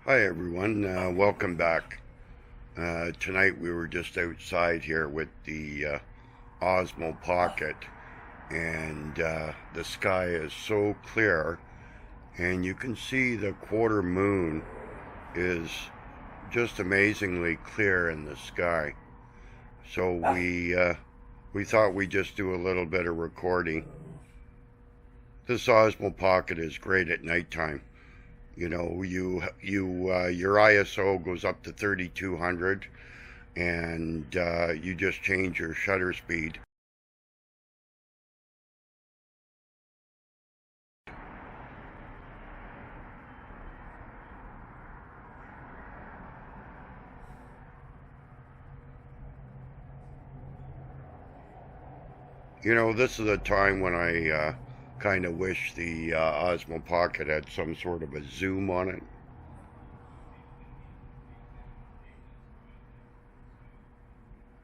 Hi everyone, welcome back. Tonight we were just outside here with the Osmo Pocket, and the sky is so clear, and you can see the quarter moon is just amazingly clear in the sky. So we thought we'd just do a little bit of recording. This Osmo Pocket is great at nighttime. You know, your ISO goes up to 3200, and you just change your shutter speed. You know, this is a time when I kind of wish the Osmo Pocket had some sort of a zoom on it.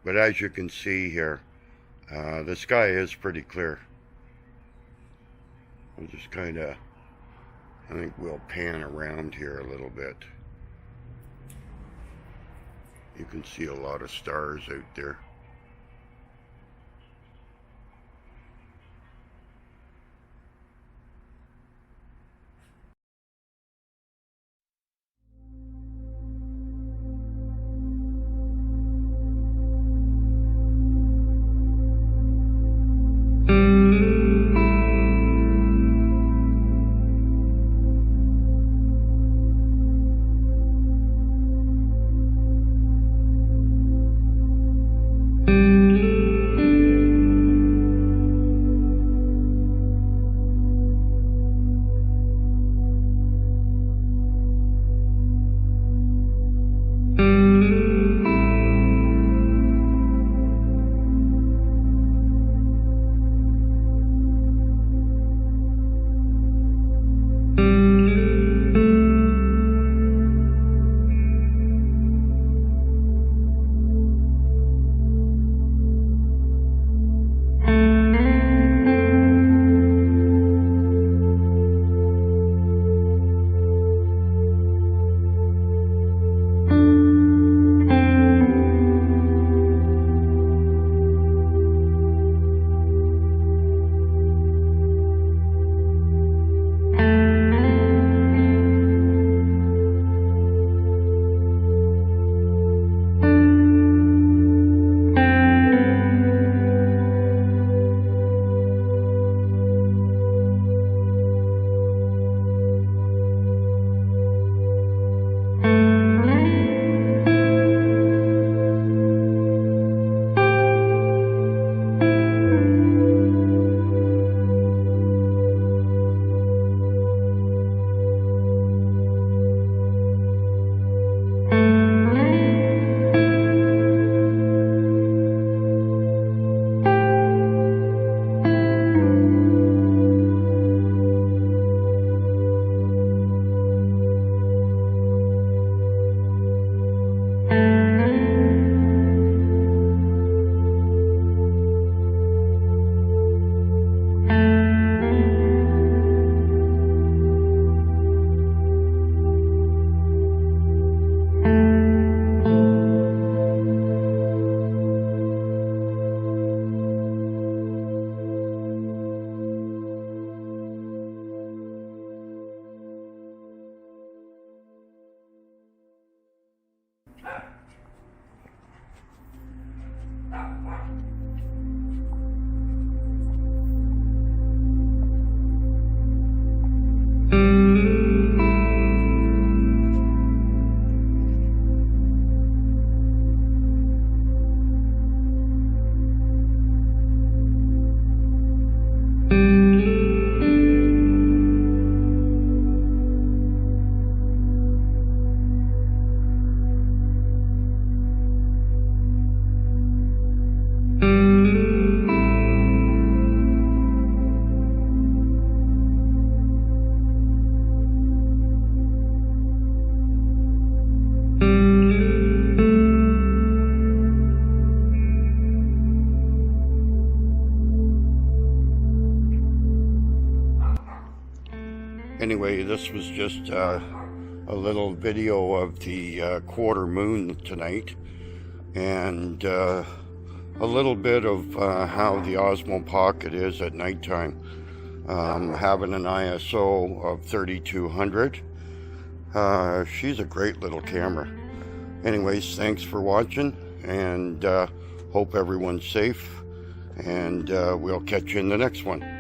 But as you can see here, the sky is pretty clear. I'll just kind of, I think we'll pan around here a little bit. You can see a lot of stars out there. Anyway, this was just a a little video of the quarter moon tonight, and a little bit of how the Osmo Pocket is at nighttime. Having an ISO of 3200. She's a great little camera. Anyways, thanks for watching, and hope everyone's safe, and we'll catch you in the next one.